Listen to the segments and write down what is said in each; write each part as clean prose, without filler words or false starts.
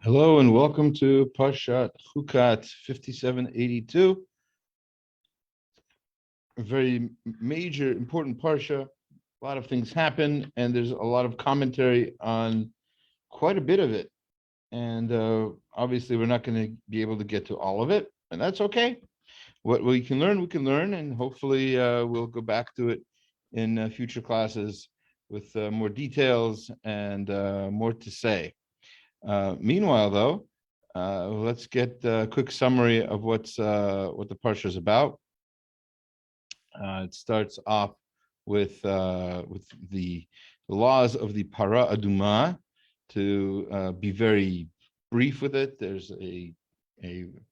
Hello and welcome to Parshat Chukat 5782. A very major, important parsha. A lot of things happen, and there's a lot of commentary on quite a bit of it. And obviously, we're not going to be able to get to all of it, and that's okay. What we can learn, and hopefully we'll go back to it in future classes with more details and more to say. Meanwhile, though, let's get a quick summary of what the parsha is about. It starts off with the laws of the aduma. To be very brief with it, there's a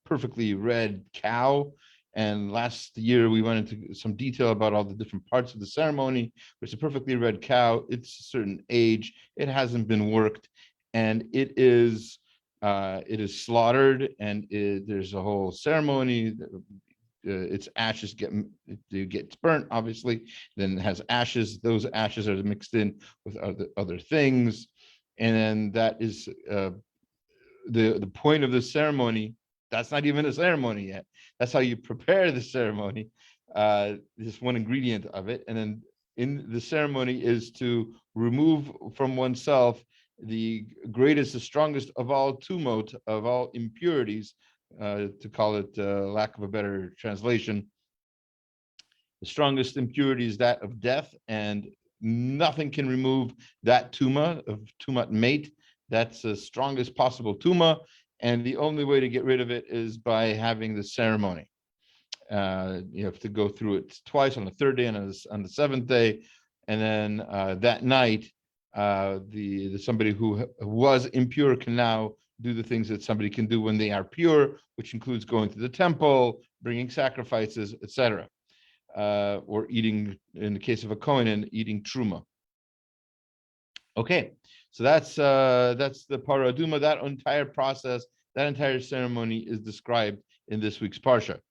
perfectly red cow. And last year we went into some detail about all the different parts of the ceremony. It's a perfectly red cow. It's a certain age. It hasn't been worked, and it is slaughtered. And there's a whole ceremony. Its ashes gets burnt, obviously. Then it has ashes. Those ashes are mixed in with other things, and then that is the point of the ceremony. That's not even a ceremony yet. That's how you prepare the ceremony. Just one ingredient of it, and then in the ceremony is to remove from oneself the greatest, the strongest of all tumot, of all impurities, to call it, lack of a better translation. The strongest impurity is that of death, and nothing can remove that tuma of tumat mate. That's the strongest possible tuma, and the only way to get rid of it is by having the ceremony. You have to go through it twice, on the third day and on the seventh day, and then that night, the somebody who was impure can now do the things that somebody can do when they are pure, which includes going to the temple, bringing sacrifices, etc., or eating, in the case of a Kohen, and eating truma. Okay, so that's the aduma. That entire process, that entire ceremony is described in this week's parsha.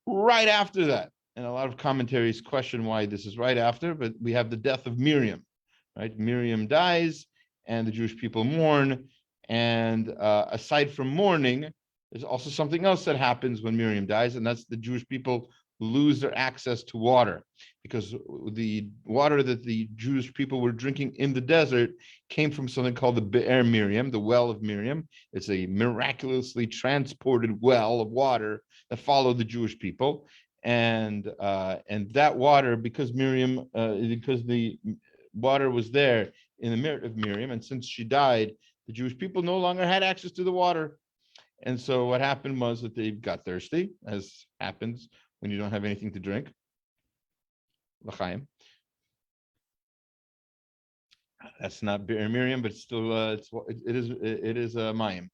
Right after that, and a lot of commentaries question why this is right after, but we have the death of Miriam. Right, Miriam dies, and the Jewish people mourn. And aside from mourning, there's also something else that happens when Miriam dies, and that's the Jewish people lose their access to water, because the water that the Jewish people were drinking in the desert came from something called the Be'er Miriam, the well of Miriam. It's a miraculously transported well of water that followed the Jewish people, and that water, because the water was there in the merit of Miriam, and since she died, the Jewish people no longer had access to the water. And so what happened was that they got thirsty, as happens when you don't have anything to drink. L'chaim. That's not Miriam, but still, it is Mayim.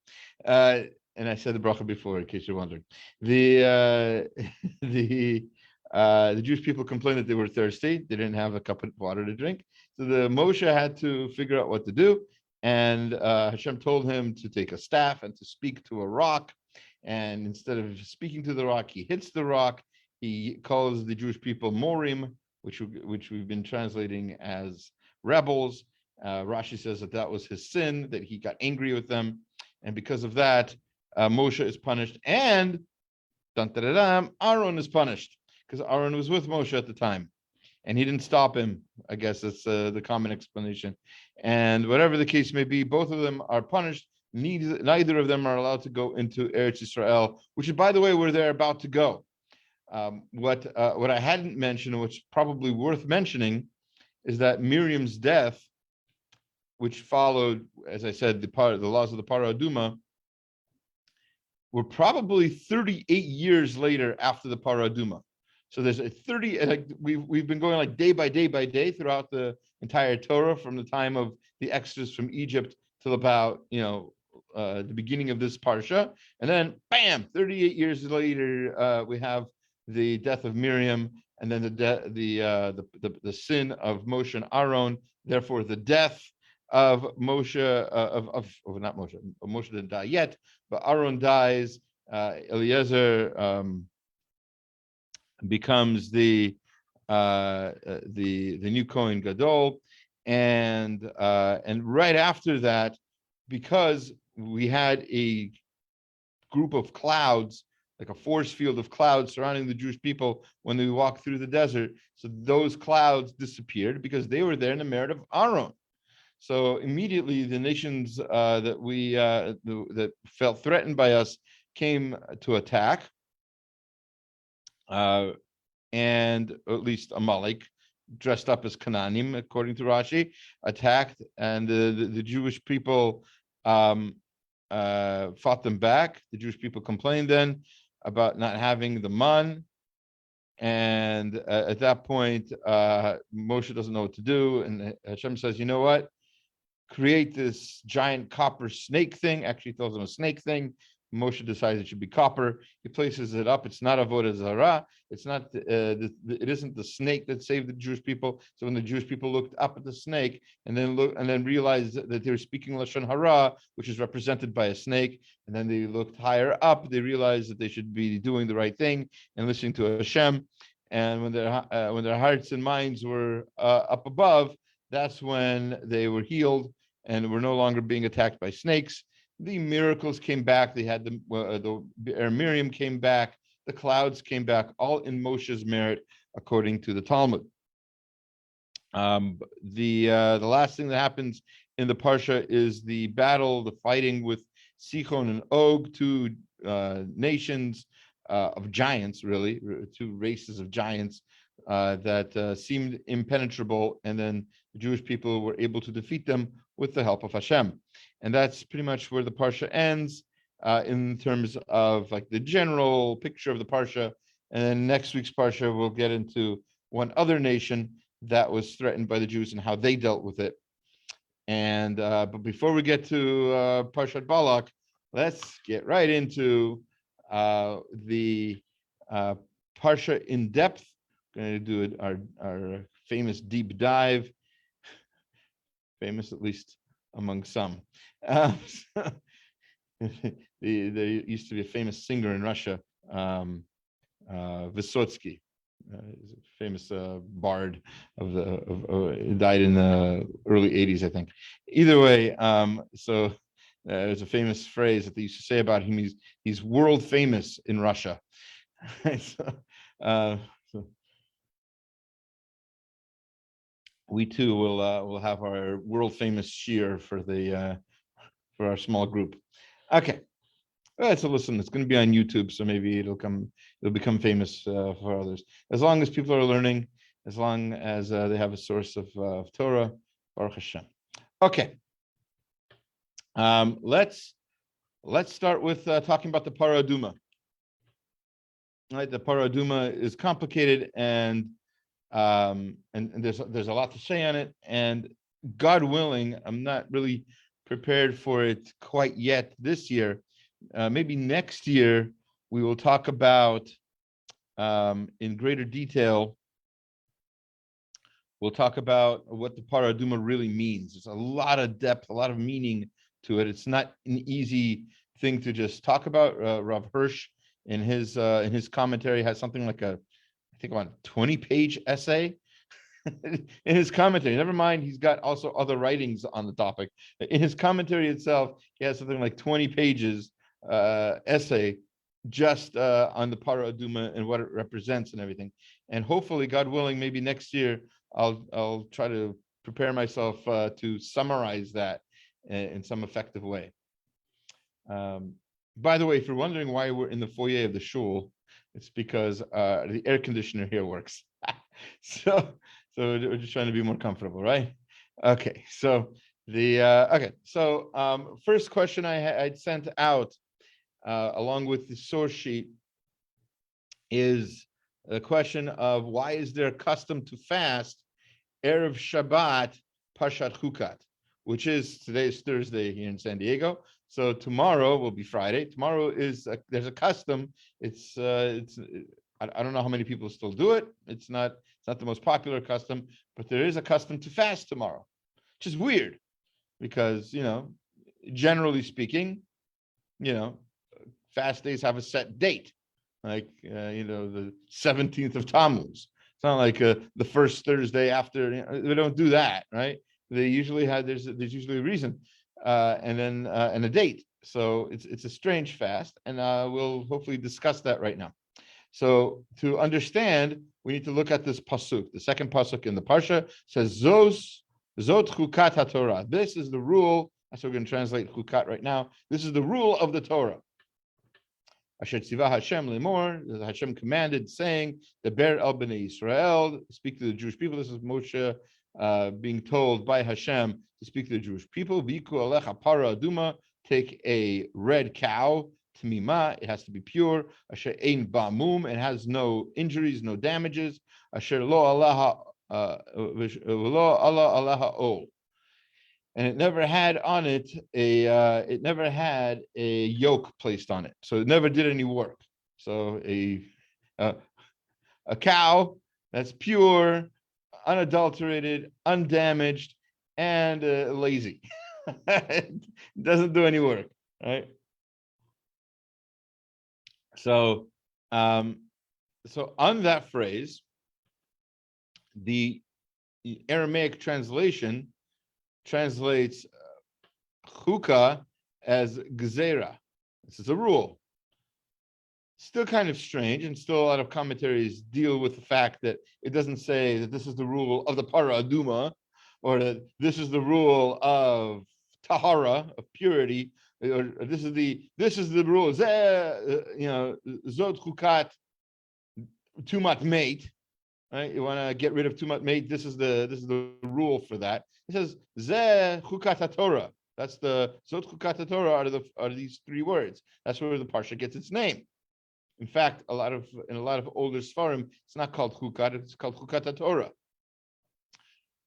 And I said the bracha before, in case you're wondering. The Jewish people complained that they were thirsty. They didn't have a cup of water to drink. So the Moshe had to figure out what to do. And Hashem told him to take a staff and to speak to a rock. And instead of speaking to the rock, he hits the rock. He calls the Jewish people Morim, which we've been translating as rebels. Rashi says that was his sin, that he got angry with them. And because of that, Moshe is punished. And Aharon is punished, because Aharon was with Moshe at the time, and he didn't stop him. I guess that's the common explanation. And whatever the case may be, both of them are punished. Neither of them are allowed to go into Eretz Yisrael, which is, by the way, where they're about to go. What I hadn't mentioned, which is probably worth mentioning, is that Miriam's death, which followed, as I said, the laws of the aduma, were probably 38 years later after the aduma. So there's a 30, like we've been going like day by day throughout the entire Torah, from the time of the Exodus from Egypt till about the beginning of this parsha, and then bam, 38 years later we have the death of Miriam, and then the sin of Moshe and Aharon. Therefore, the death of Moshe, not Moshe. Moshe didn't die yet, but Aharon dies. Eliezer becomes the new Kohen Gadol, and right after that, because we had a group of clouds, like a force field of clouds surrounding the Jewish people when they walked through the desert. So those clouds disappeared because they were there in the merit of Aharon. So immediately the nations that felt threatened by us came to attack, and at least Amalek, dressed up as Canaanim, according to Rashi, attacked, and the Jewish people fought them back. The Jewish people complained then about not having the man, and at that point, Moshe doesn't know what to do, and Hashem says, "You know what? Create this giant copper snake thing." Actually, he tells them a snake thing. Moshe decides it should be copper. He places it up. It's not avodah zarah. It's not. It isn't the snake that saved the Jewish people. So when the Jewish people looked up at the snake and then realized that they were speaking lashon hara, which is represented by a snake, and then they looked higher up, they realized that they should be doing the right thing and listening to Hashem. And when their hearts and minds were up above, that's when they were healed and were no longer being attacked by snakes. The miracles came back. They had the Miriam came back. The clouds came back, all in Moshe's merit, according to the Talmud. The last thing that happens in the parsha is the battle, the fighting with Sichon and Og, two nations of giants, really, two races of giants that seemed impenetrable, and then the Jewish people were able to defeat them with the help of Hashem. And that's pretty much where the parsha ends in terms of like the general picture of the parsha. And then next week's parsha, we'll get into one other nation that was threatened by the Jews and how they dealt with it. And but before we get to Parshat Balak, let's get right into the parsha in depth. We're going to do our famous deep dive, famous at least among some. There used to be a famous singer in Russia, Vysotsky, famous bard died in the early 80s, I think. Either way, so there's a famous phrase that they used to say about him. He's world famous in Russia. So we too will have our world famous shir for our small group. Okay, all right, so listen, it's going to be on YouTube, so maybe it'll become famous for others. As long as people are learning, as long as they have a source of Torah, Baruch Hashem. Okay, let's start with talking about the aduma. Right, the aduma is complicated, and there's a lot to say on it, and God willing, I'm not really prepared for it quite yet this year. Maybe next year we will talk about in greater detail. We'll talk about what the aduma really means. There's a lot of depth, a lot of meaning to it. It's not an easy thing to just talk about. Rav Hirsch in his commentary has something like I think about 20-page essay in his commentary. Never mind, he's got also other writings on the topic. In his commentary itself, he has something like 20 pages essay just on the aduma and what it represents and everything. And hopefully, God willing, maybe next year I'll try to prepare myself to summarize that in some effective way. By the way, if you're wondering why we're in the foyer of the shul, it's because the air conditioner here works. So we're just trying to be more comfortable, right? Okay, so first question I'd sent out along with the source sheet is the question of why is there a custom to fast Erev Shabbat Parshat Chukat, which is today's Thursday here in San Diego. So tomorrow will be Friday. Tomorrow is there's a custom. It's I don't know how many people still do it. It's not the most popular custom, but there is a custom to fast tomorrow, which is weird because generally speaking, fast days have a set date, like the 17th of Tammuz. It's not like the first Thursday after. We don't do that, right? They usually have there's usually a reason. And a date. So it's a strange fast, and we'll hopefully discuss that right now. So to understand, we need to look at this pasuk. The second pasuk in the parsha says, Zot chukat haTorah. This is the rule. That's what we're going to translate chukat right now. This is the rule of the Torah. Asher tzivah Hashem lemor. Hashem commanded, saying, "The ber el bnei Israel, speak to the Jewish people." This is Moshe being told by Hashem to speak to the Jewish people. V'iku alecha para aduma. Take a red cow. Tmima, it has to be pure. Asher ein ba'mum, it has no injuries, no damages. Asher lo alaha lo Allah alaha ol, and it never had on it a yoke placed on it, so it never did any work. So a cow that's pure, unadulterated, undamaged, and lazy. It doesn't do any work, right? So, so on that phrase, the Aramaic translation translates chukah as gezerah. This is a rule. Still kind of strange, and still a lot of commentaries deal with the fact that it doesn't say that this is the rule of the para aduma, or that this is the rule of tahara, of purity, or this is the rule. Zot chukat tumat mate, right? You want to get rid of tumat mate. This is the rule for that. It says zeh chukat Torah. That's the zot chukat Torah are these three words. That's where the parsha gets its name. In fact, in a lot of older Sfarim, it's not called chukat; it's called chukat Torah.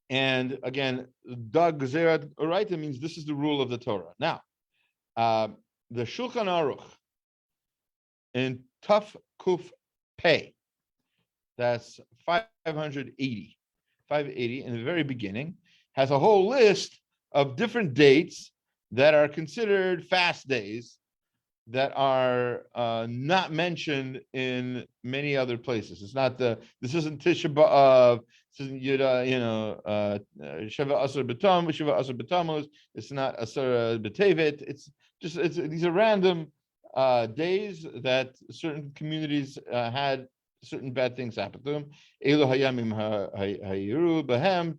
And again, dag gezerah oraita means this is the rule of the Torah. Now, the Shulchan Aruch in Tuf Kuf Pei, that's 580 in the very beginning, has a whole list of different dates that are considered fast days that are not mentioned in many other places. It's not this isn't Tisha B'Av, this isn't Sheva Asar B'Tam, Sheva Asar B'Tamuz, it's not Asar B'Tevet, these are random days that certain communities had certain bad things happen to them. Elo Hayamim Hayiru Bahem.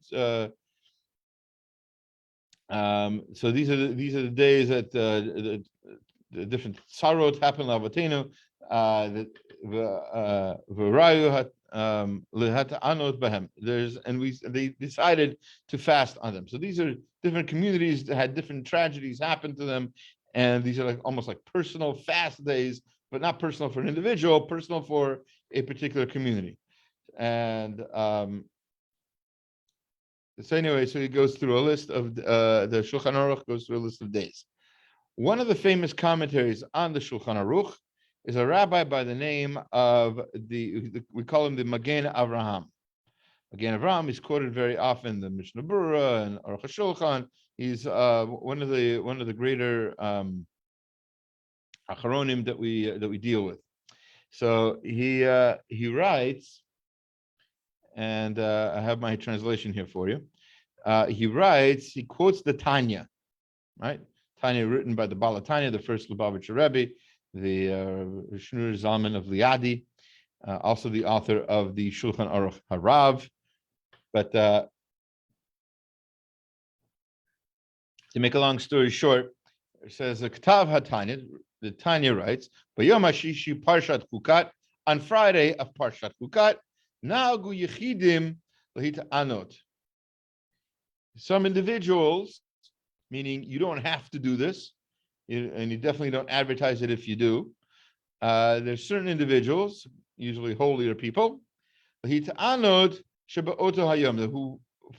So these are the days that the different sarot happen lavatenu. They decided to fast on them. So these are different communities that had different tragedies happen to them, and these are almost like personal fast days, but not personal for an individual, personal for a particular community. And so anyway, so he goes through a list of the Shulchan Aruch goes through a list of days. One of the famous commentaries on the Shulchan Aruch is a rabbi by the name of we call him the Magen Avraham. Magen Avraham is quoted very often in the Mishnah Berurah and Aruch HaShulchan. He's one of the greater Aharonim that we deal with. So he writes, and I have my translation here for you. He quotes the Tanya, right? Tanya written by the Balatanya, the first Lubavitcher Rebbe, the Shneur Zalman of Liadi, also the author of the Shulchan Aruch Harav. But to make a long story short, it says, Ktav HaTanya, the Tanya writes, B'yom HaShishi Parshat Chukat, on Friday of Parshat Chukat, Na'agu Yechidim L'hit Anot. Some individuals, meaning you don't have to do this, and you definitely don't advertise it if you do. There's certain individuals, usually holier people, who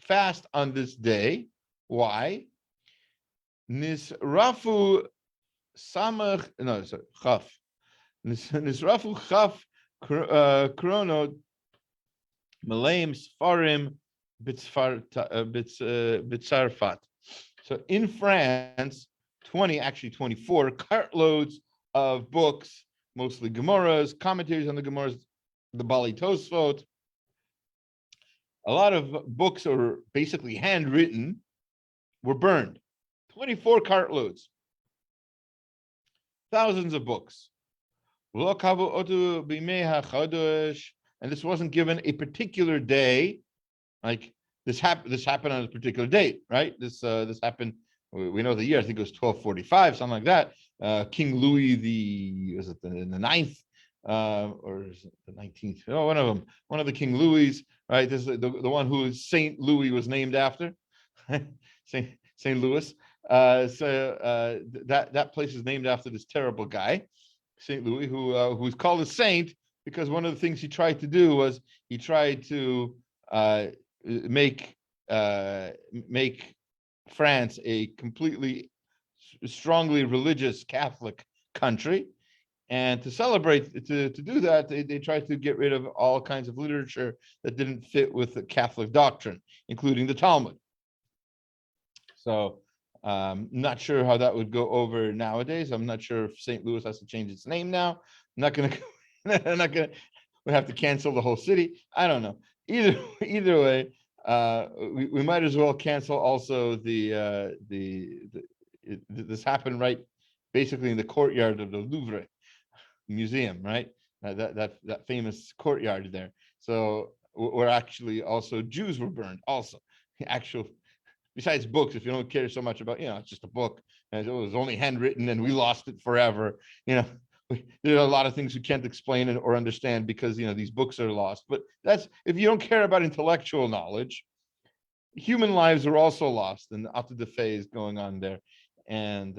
fast on this day. Why? Nisrafu samach, no, sorry, chaf. Nisrafu chaf krono malaim sfarim bitzarfat. So in France, 24 cartloads of books, mostly Gemaras, commentaries on the Gemaras, the Bali Tosfot. A lot of books are basically handwritten, were burned. 24 cartloads. thousands of books. And this wasn't given a particular day, like this happened on a particular date, right? This happened. We know the year. I think it was 1245, something like that. King Louis the ninth, or is it the 19th? Oh, one of them. One of the King Louis, right? This is the one who Saint Louis was named after, Saint Louis. That place is named after this terrible guy, Saint Louis, who was called a saint because one of the things he tried to do was he tried to make France a completely strongly religious Catholic country. And to celebrate, to do that, they tried to get rid of all kinds of literature that didn't fit with the Catholic doctrine, including the Talmud. So not sure how that would go over nowadays. I'm not sure if St. Louis has to change its name now. I'm not gonna we have to cancel the whole city. I don't know. Either way, we might as well cancel also this happened right basically in the courtyard of the Louvre Museum, right? That famous courtyard there. So where actually also Jews were burned also. Actual, besides books, if you don't care so much about, it's just a book and it was only handwritten and we lost it forever. There are a lot of things we can't explain or understand because these books are lost. But that's, if you don't care about intellectual knowledge, human lives are also lost, and after the phase going on there, and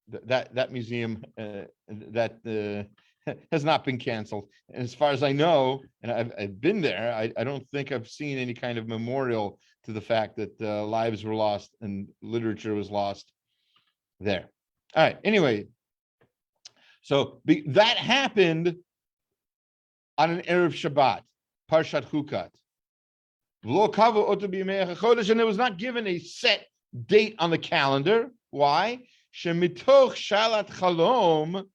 that museum that has not been canceled. And as far as I know, and I've been there, I don't think I've seen any kind of memorial to the fact that lives were lost and literature was lost there. All right. Anyway, so that happened on an Erev Shabbat, Parshat Chukat. And it was not given a set date on the calendar. Why? Shemitoch shalat chalom.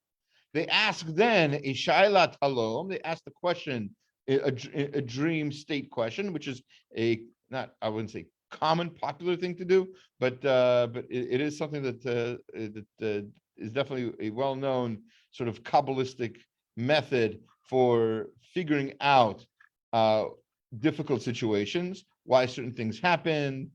They asked then a shailat halom. They asked the question, a dream state question, which is I wouldn't say common, popular thing to do, but it is something that is definitely a well-known sort of Kabbalistic method for figuring out difficult situations, why certain things happen,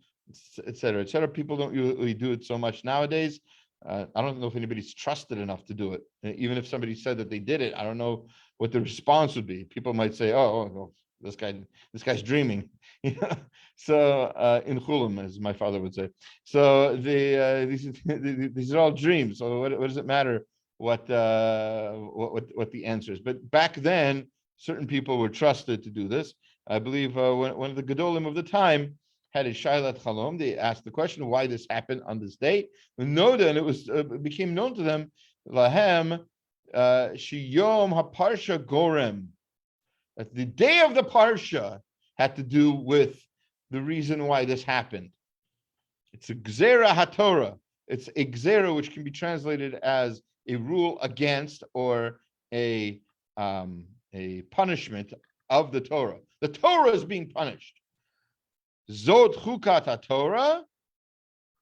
et cetera, et cetera. People don't usually do it so much nowadays. I don't know if anybody's trusted enough to do it. Even if somebody said that they did it, I don't know what the response would be. People might say, "Oh, this guy's dreaming." So in Chulam, as my father would say. So these are all dreams. So what does it matter what the answer is? But back then, certain people were trusted to do this. I believe one of the Gedolim of the time had a Shailat Chalom. They asked the question why this happened on this day. And it became known to them, Lahem Shiyom HaParsha Gorem. That the day of the Parsha had to do with the reason why this happened. It's a Gzera HaTorah. It's a Gzera, which can be translated as a rule against or a punishment of the Torah. The Torah is being punished. Zot Chukat Torah,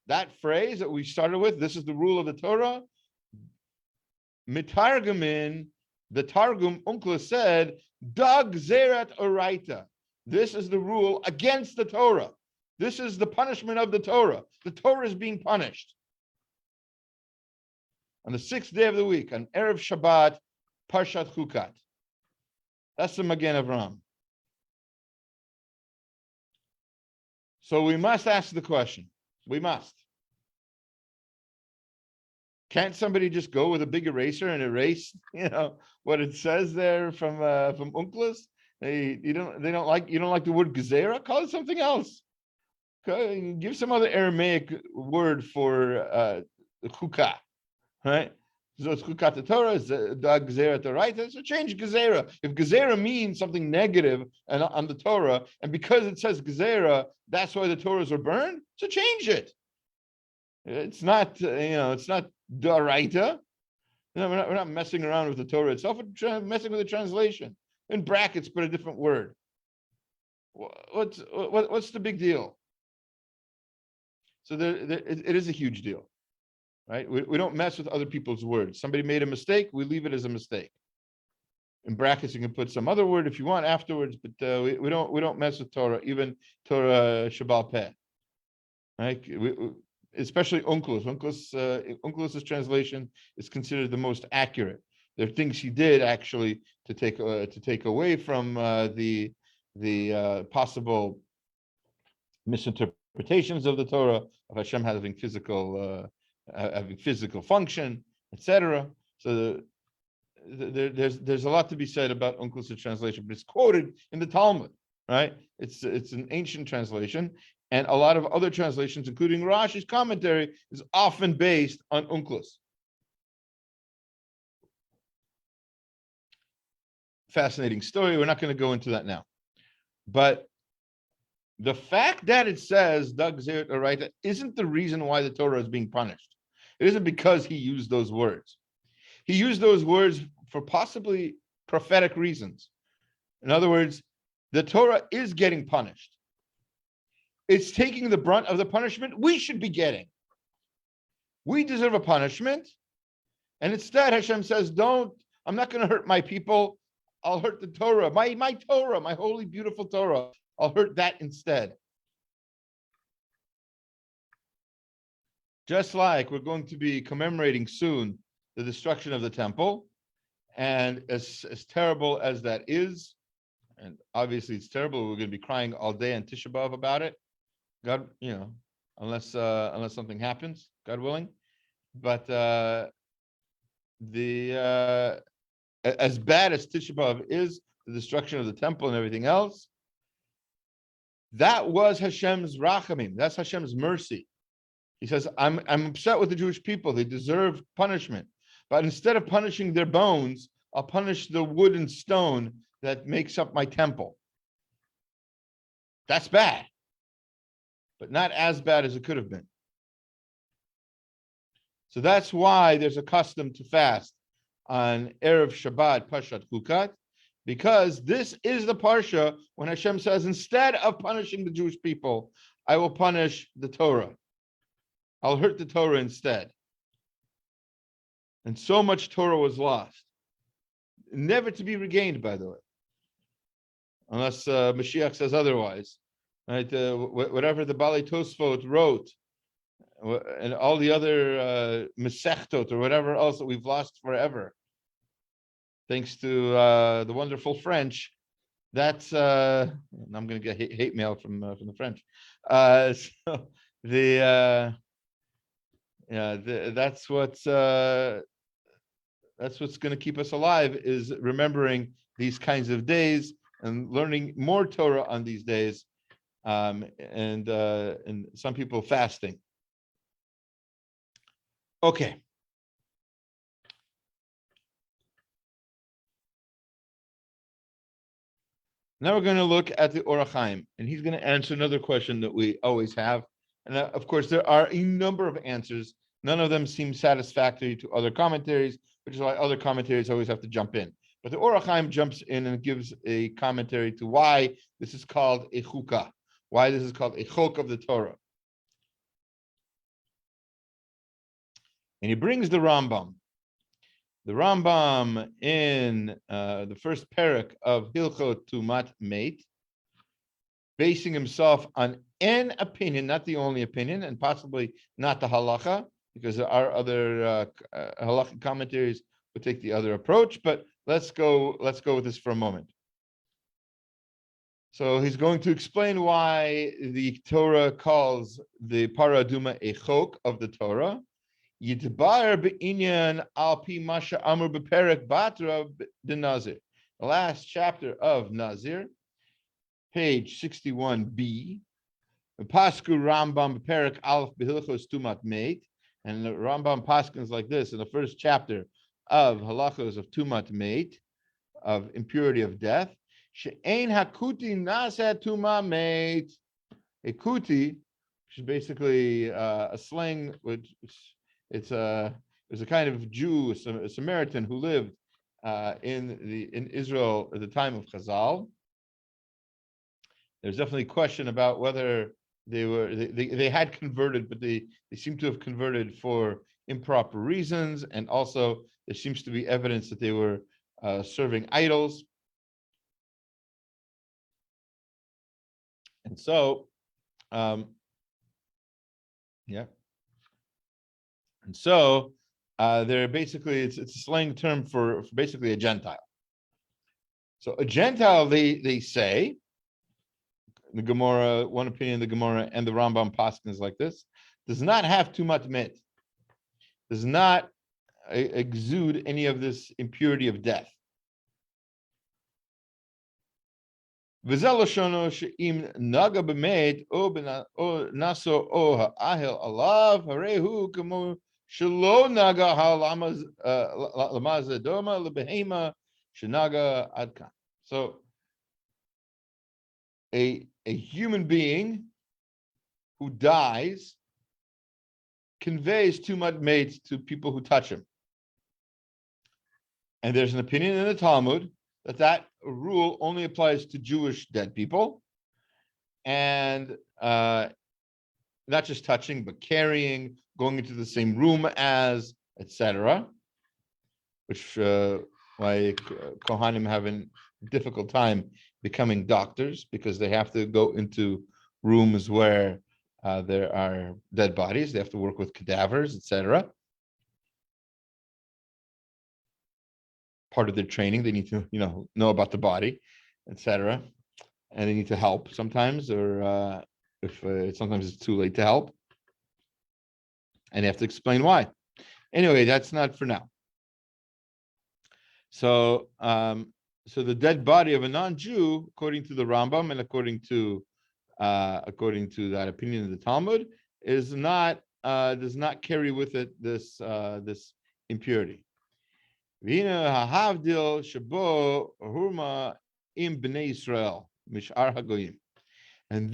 that phrase that we started with, this is the rule of the Torah. Mitargumin, the Targum Unkla said, Dag Zerat Oraita. This is the rule against the Torah. This is the punishment of the Torah. The Torah is being punished. On the 6th day of the week, on Erev Shabbat, Parshat Chukat. That's the Magen Avraham. So we must ask the question. We must. Can't somebody just go with a big eraser and erase, what it says there from Unklas? You don't like the word gezerah? Call it something else. Okay? Give some other Aramaic word for chukah, right? So it's chukat the Torah, gezerah the right. So change gezerah. If gezerah means something negative on the Torah, and because it says gezerah, that's why the Torahs are burned. So change it. It's not, it's not daraita. We're not messing around with the Torah itself. We're messing with the translation. In brackets, put a different word. What's the big deal? So it is a huge deal. right? We don't mess with other people's words. Somebody made a mistake, we leave it as a mistake. In brackets, you can put some other word if you want afterwards, but we don't mess with Torah, even Torah Shabbal Peh, right? Especially Onkelos. Onkelos's translation is considered the most accurate. There are things he did actually to take away from the possible misinterpretations of the Torah, of Hashem having physical function, etc. So there's a lot to be said about Onkelos' translation, but it's quoted in the Talmud, right? It's an ancient translation, and a lot of other translations, including Rashi's commentary, is often based on Onkelos. Fascinating story. We're not going to go into that now, but the fact that it says Dag Zeret Oraita isn't the reason why the Torah is being punished. It isn't because he used those words. He used those words for possibly prophetic reasons. In other words, the Torah is getting punished. It's taking the brunt of the punishment we should be getting. We deserve a punishment, and instead Hashem says, I'm not going to hurt my people. I'll hurt the Torah, my Torah, my holy, beautiful Torah. I'll hurt that instead. Just like we're going to be commemorating soon the destruction of the temple, and as terrible as that is, and obviously it's terrible, we're going to be crying all day on Tisha B'Av about it. God, unless something happens, God willing. But as bad as Tisha B'Av is, the destruction of the temple and everything else, that was Hashem's rachamim. That's Hashem's mercy. He says, I'm upset with the Jewish people. They deserve punishment. But instead of punishing their bones, I'll punish the wood and stone that makes up my temple. That's bad, but not as bad as it could have been. So that's why there's a custom to fast on Erev Shabbat, Parshat Chukat, because this is the parsha when Hashem says, instead of punishing the Jewish people, I will punish the Torah. I'll hurt the Torah instead. And so much Torah was lost, never to be regained, by the way, unless Mashiach says otherwise. Right? Whatever the Balei Tosfot wrote, and all the other Masechtot or whatever else that we've lost forever, thanks to the wonderful French. That's I'm going to get hate mail from the French. So that's what's going to keep us alive, is remembering these kinds of days and learning more Torah on these days, and some people fasting. Okay. Now we're going to look at the Orach Chaim, and he's going to answer another question that we always have. And of course, there are a number of answers. None of them seem satisfactory to other commentaries, which is why other commentaries always have to jump in. But the Orach Chaim jumps in and gives a commentary to why this is called a chukah, why this is called a chok of the Torah. And he brings the Rambam. The Rambam in the first parak of Hilchot Tumat Meit, basing himself on an opinion, not the only opinion, and possibly not the halacha, because there are other halachic commentaries who take the other approach. But let's go with this for a moment. So he's going to explain why the Torah calls the para aduma a chok of the Torah. Yidbar be'inyan al pi masha amur beperek batra de Nazir. The last chapter of Nazir, page 61b. Pasku Rambam beperek alf behilchos tumat meit, and the Rambam paskins like this in the first chapter of halachos of tumat meit, of impurity of death. She'ein hakuti nasa tuma meit. A kuti, which is basically a slang, which it was a kind of Jew, a Samaritan who lived in Israel at the time of Chazal. There's definitely a question about whether they had converted, but they seem to have converted for improper reasons, and also there seems to be evidence that they were serving idols. And so, yeah. And so they're basically, it's a slang term for basically a Gentile. So a Gentile, they say, the Gemara, one opinion, the Gemara and the Rambam Paskin is like this, does not have too much mit, does not exude any of this impurity of death. V'zeloshono she'im naga b'meit o naso o ha'ahel alav harehu kamo shelo naga ha'lamaz aduma lebehema shenaga adkan. So a human being who dies conveys too much mate to people who touch him. And there's an opinion in the Talmud that rule only applies to Jewish dead people, and not just touching, but carrying, going into the same room as, etc., which why Kohanim have a difficult time becoming doctors, because they have to go into rooms where there are dead bodies. They have to work with cadavers, etc. Part of their training, they need to, know about the body, etc. And they need to help sometimes, or if sometimes it's too late to help, and they have to explain why. Anyway, that's not for now. So, so the dead body of a non-Jew, according to the Rambam and according to that opinion of the Talmud, is not does not carry with it this impurity. And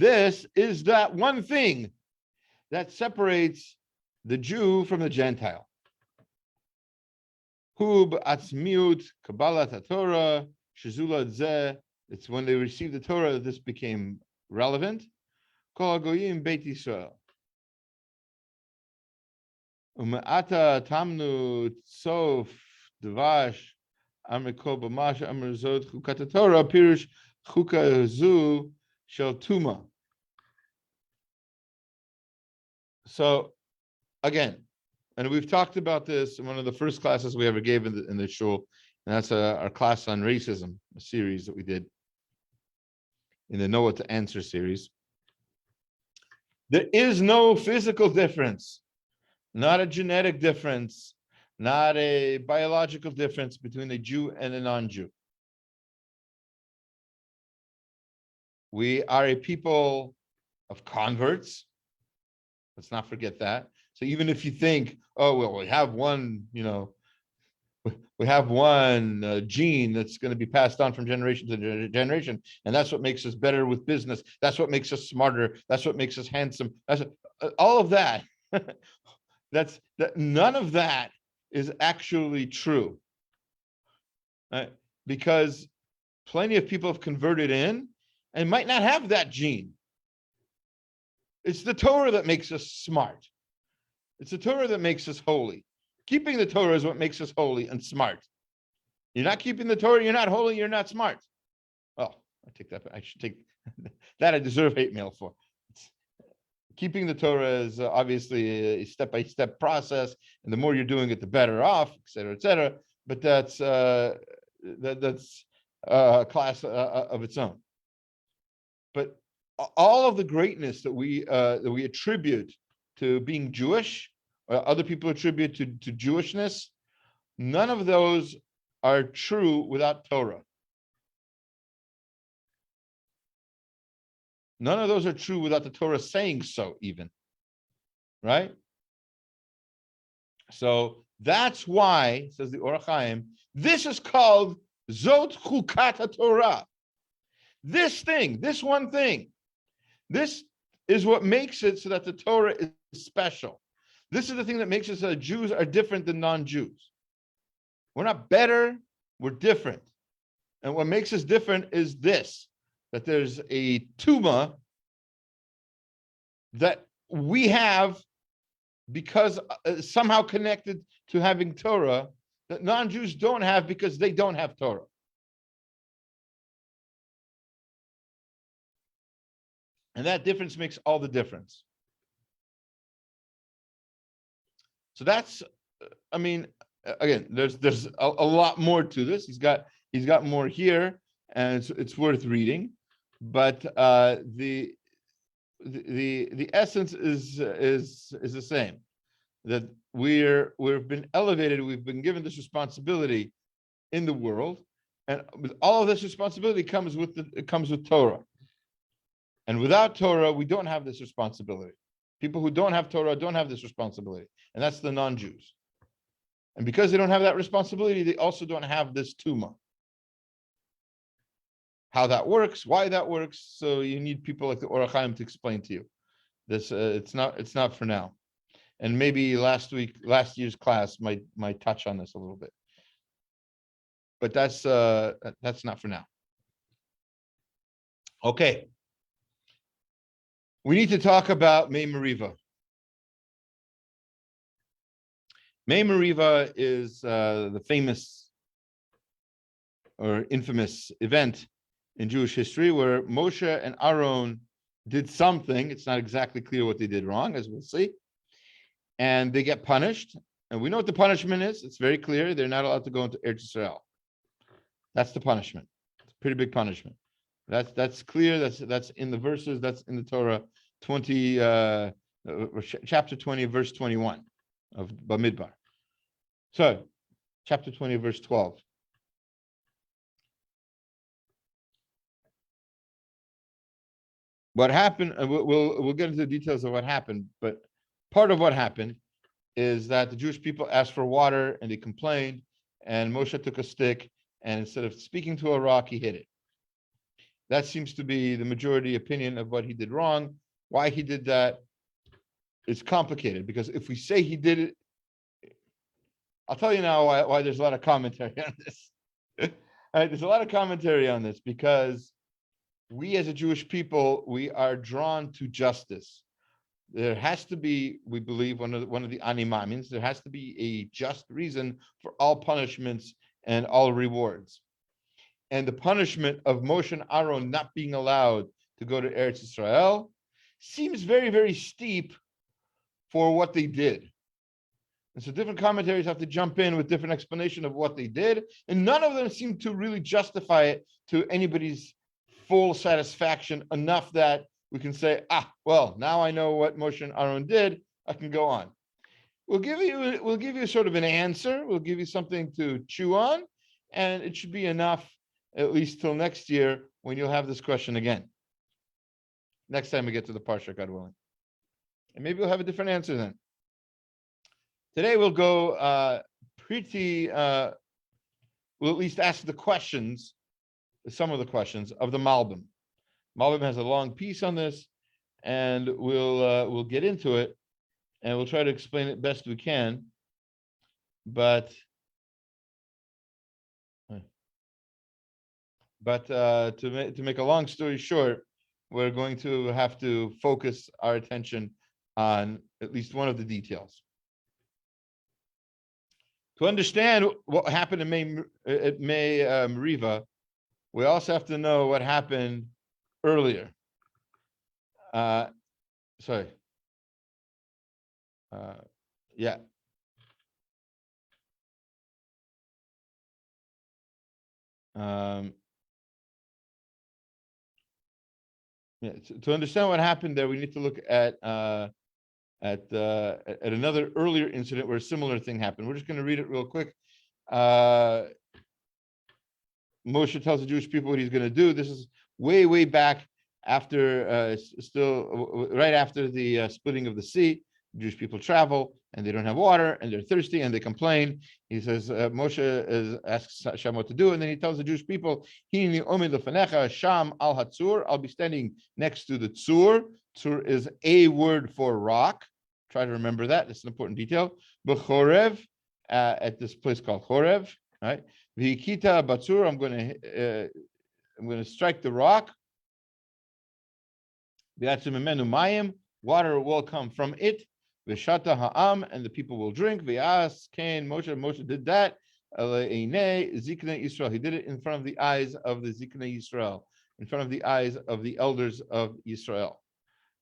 this is that one thing that separates the Jew from the Gentile. It's when they received the Torah that this became relevant. Dvash Amriko B'Masha Amrzot Chukat Torah Pirush Chuka Zu Shel Tuma. So again, and we've talked about this in one of the first classes we ever gave in the shul, and that's our class on racism, a series that we did in the Know What to Answer series. There is no physical difference, not a genetic difference, not a biological difference between a Jew and a non-Jew. We are a people of converts. Let's not forget that. So even if you think, oh, well, we have one, we have one gene that's going to be passed on from generation to generation, and that's what makes us better with business. That's what makes us smarter. That's what makes us handsome. All of that. None of that is actually true, right? Because plenty of people have converted in and might not have that gene. It's the Torah that makes us smart. It's the Torah that makes us holy. Keeping the Torah is what makes us holy and smart. You're not keeping the Torah, you're not holy, you're not smart. Oh, I take that. I should take that. I deserve hate mail for. Keeping the Torah is obviously a step-by-step process, and the more you're doing it, the better off, et cetera, et cetera. But that's a class of its own. But all of the greatness that we attribute to being Jewish, or other people attribute to Jewishness, none of those are true without Torah. None of those are true without the Torah saying so, even. Right? So that's why, says the Orach Chaim, this is called Zot Chukat Torah. This thing, this one thing, this is what makes it so that the Torah is special. This is the thing that makes it so that Jews are different than non-Jews. We're not better, we're different. And what makes us different is this, that there's a tuma that we have because somehow connected to having Torah that non-Jews don't have because they don't have Torah. And that difference makes all the difference. So that's, I mean, again, there's a lot more to this. He's got more here, and it's worth reading. But the essence is the same. That we've been elevated, we've been given this responsibility in the world, and with all of this responsibility comes with Torah. And without Torah, we don't have this responsibility. People who don't have Torah don't have this responsibility, and that's the non-Jews. And because they don't have that responsibility, they also don't have this tuma. How that works, why that works, so you need people like the Or HaChaim to explain to you. This it's not for now. And maybe last year's class might touch on this a little bit. But that's not for now. Okay. We need to talk about Mei Meriva. Mei Meriva is the famous or infamous event in Jewish history where Moshe and Aharon did something. It's not exactly clear what they did wrong, as we'll see. And they get punished. And we know what the punishment is. It's very clear. They're not allowed to go into Eretz Yisrael. That's the punishment. It's a pretty big punishment. That's clear. That's in the verses. That's in the Torah 20, chapter 20, verse 21 of Bamidbar. So, chapter 20, verse 12. What happened? We'll get into the details of what happened. But part of what happened is that the Jewish people asked for water and they complained, and Moshe took a stick and instead of speaking to a rock, he hit it. That seems to be the majority opinion of what he did wrong. Why he did that is complicated, because if we say he did it, I'll tell you now why there's a lot of commentary on this. All right, there's a lot of commentary on this because we as a Jewish people, we are drawn to justice. There has to be, we believe, one of the animamins, there has to be a just reason for all punishments and all rewards. And the punishment of Moshe and Aharon not being allowed to go to Eretz Yisrael seems very, very steep for what they did. And so different commentaries have to jump in with different explanation of what they did. And none of them seem to really justify it to anybody's full satisfaction enough that we can say, well, now I know what Moshe and Aharon did, I can go on. We'll give you sort of an answer. We'll give you something to chew on, and it should be enough at least till next year when you'll have this question again. Next time we get to the parsha, God willing. And maybe we'll have a different answer then. Today we'll go we'll at least ask the questions, some of the questions of the Malbim. Malbim has a long piece on this, and we'll get into it, and we'll try to explain it best we can. But to make a long story short, we're going to have to focus our attention on at least one of the details. To understand what happened at Mei Meriva, we also have to know what happened earlier. Yeah. Yeah, to understand what happened there, we need to look at another earlier incident where a similar thing happened. We're just going to read it real quick. Moshe tells the Jewish people what he's going to do. This is way back after, right after the splitting of the sea. Jewish people travel and they don't have water and they're thirsty and they complain. He says, Moshe asks Hashem what to do, and then he tells the Jewish people, Sham al Hatzur, I'll be standing next to the Tzur. Tzur is a word for rock. Try to remember that. It's an important detail. B'chorev, at this place called Chorev, right? V'hikita batzur, I'm going to strike the rock. V'yatzim mimenu mayim, water will come from it. V'shata ha'am, and the people will drink. V'yas Cain Moshe did that. Ziknei Yisrael. He did it in front of the eyes of the Ziknei Yisrael, in front of the eyes of the elders of Yisrael.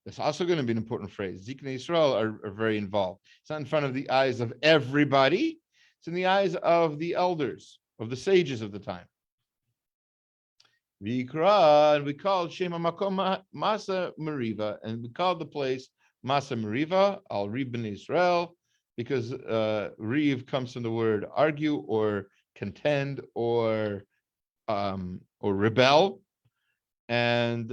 That's also going to be an important phrase. Ziknei Yisrael are very involved. It's not in front of the eyes of everybody. It's in the eyes of the elders, of the sages of the time. V'ikra, and we called Shema Makom Masa Meriva, and we called the place Masa Meriva, Al Rib Ben Israel, because Riv comes from the word argue or contend or rebel, and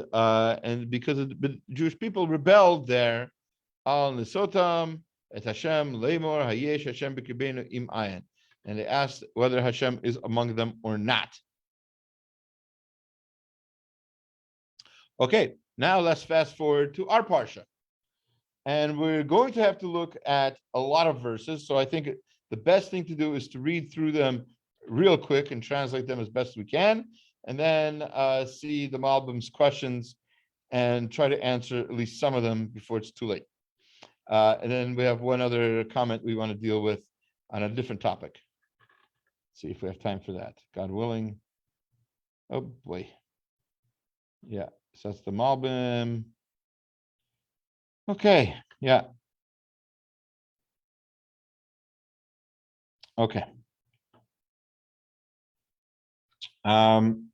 because the Jewish people rebelled there, Al Nisotam et Hashem Lemor Hayesh Hashem B'Kibenu Im Ayin, and they asked whether Hashem is among them or not. Okay, now let's fast forward to our parsha. And we're going to have to look at a lot of verses. So I think the best thing to do is to read through them real quick and translate them as best we can, and then see the Malbim's questions and try to answer at least some of them before it's too late. And then we have one other comment we want to deal with on a different topic. See if we have time for that. God willing. Oh boy. Yeah. So that's the Malbim. Okay, yeah. Okay. Hashem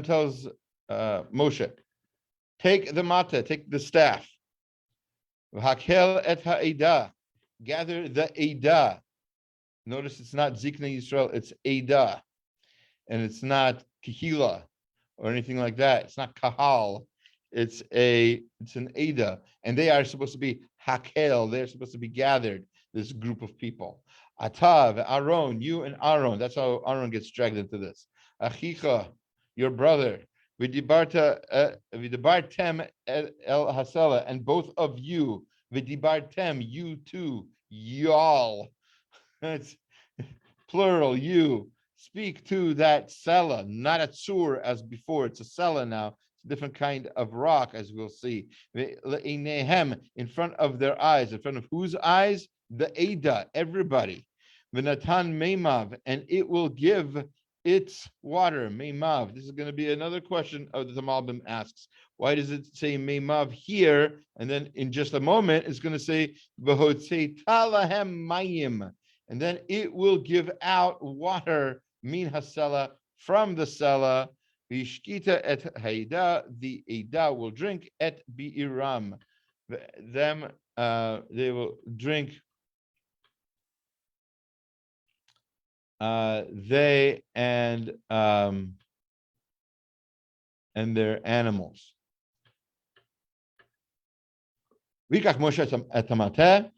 tells Moshe, take the mata, take the staff. V'hakel et ha'edah, gather the edah. Notice it's not Ziknei Yisrael, it's edah. And it's not kahila or anything like that. It's not kahal. It's an Ada. And they are supposed to be hakel. They're supposed to be gathered, this group of people. Atav, Aharon, you and Aharon. That's how Aharon gets dragged into this. Achicha, your brother. V'dibartem el hasela, and both of you. V'dibartem, you two. Y'all. It's plural, you. Speak to that sela, not a tzur as before. It's a sela now. It's a different kind of rock, as we'll see. In front of their eyes. In front of whose eyes? The Ada, everybody. V'natan meimav, and it will give its water. Meimav. This is going to be another question of the Malbim asks. Why does it say meimav here? And then in just a moment, it's going to say v'hotzei talahem mayim. And then it will give out water, min hasela, from the sela. V'ishkita et haida, the Eda will drink et bi'iram. Them, they will drink. They and their animals. Vikach Moshe et hamateh.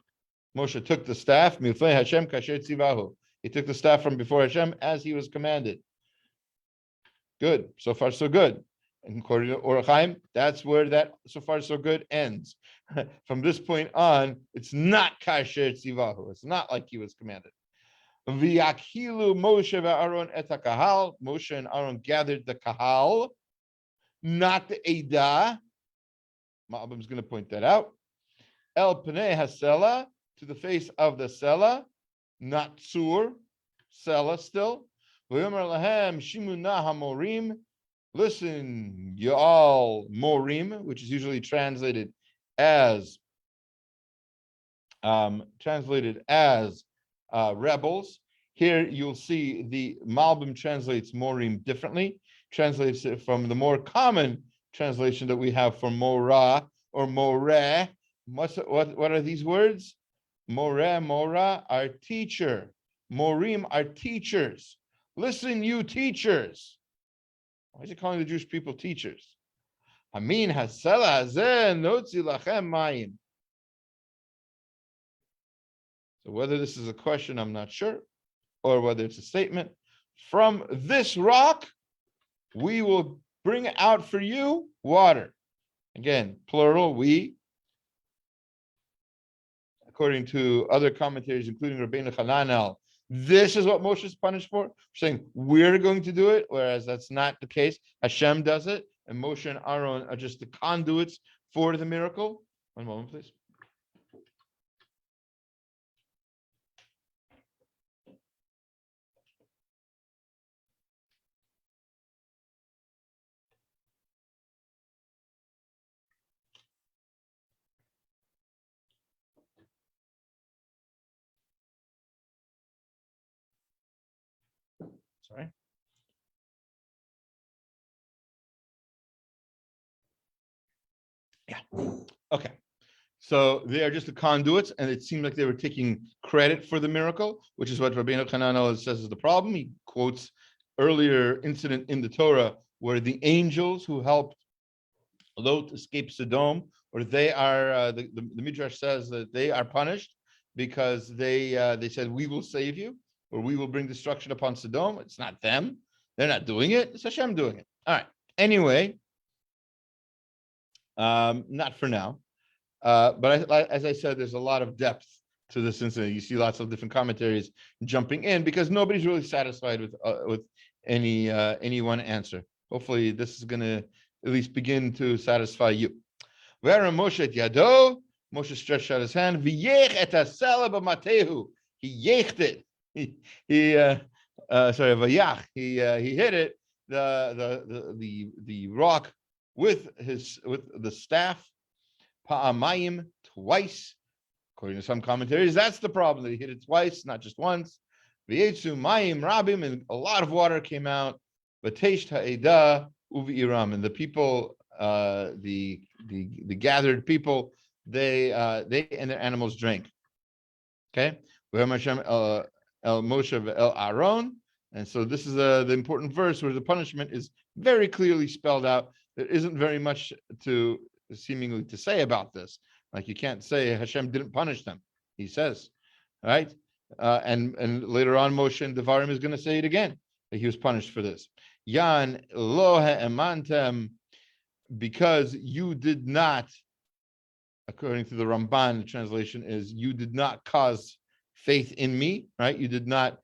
Moshe took the staff, milfei Hashem kasher tzivahu. He took the staff from before Hashem as he was commanded. Good. So far, so good. And according to Orach Chaim, that's where that so far, so good ends. From this point on, it's not kasher tzivahu. It's not like he was commanded. V'yakilu Moshe ve'Aharon et hakahal. Moshe and Aaron gathered the kahal, not the Edah. Malbim is going to point that out. El pnei hasela, to the face of the sela, not tzur, sela still. V'yomer lahem shimuna hamorim. Listen, you all morim, which is usually translated as rebels. Here you'll see the Malbim translates morim differently. Translates it from the more common translation that we have for mora or more. What are these words? Mora, our teacher. Morim, our teachers. Listen, you teachers. Why is he calling the Jewish people teachers? Amin hasela hazeh notzi lachem mayim. So whether this is a question, I'm not sure, or whether it's a statement. From this rock, we will bring out for you water. Again, plural, we. According to other commentaries, including Rabbeinu Hananel, This is what Moshe is punished for. We're saying we're going to do it, whereas that's not the case. Hashem does it, and Moshe and Aharon are just the conduits for the miracle. One moment, please. Sorry. Yeah. Okay. So they are just the conduits, and it seemed like they were taking credit for the miracle, which is what Rabbeinu Hananel says is the problem. He quotes earlier incident in the Torah where the angels who helped Lot escape Sodom, or they are the Midrash says that they are punished because they said we will save you or we will bring destruction upon Sodom. It's not them; they're not doing it. It's Hashem doing it. All right. Anyway, not for now. But as I said, there's a lot of depth to this incident. You see lots of different commentaries jumping in because nobody's really satisfied with any one answer. Hopefully, this is going to at least begin to satisfy you. Where Moshe et yado, Moshe stretched out his hand. V'yech et hasela b'matehu. He yeched it. V'yach. He hit it. The rock with the staff. Pa'amayim, twice. According to some commentaries, that's the problem. They hit it twice, not just once. V'yetzu mayim rabim, and a lot of water came out. V'teish ha'eda uvi'iram, and the people, the gathered people, they and their animals drank. Okay. El Moshe el Aharon, and so this is the important verse where the punishment is very clearly spelled out. There isn't very much seemingly to say about this. Like you can't say Hashem didn't punish them. He says, right? And later on, Moshe and Devarim is going to say it again, that he was punished for this. Yan lo ha'emantem, because you did not, according to the Ramban, the translation is, you did not cause faith in me, right? You did not,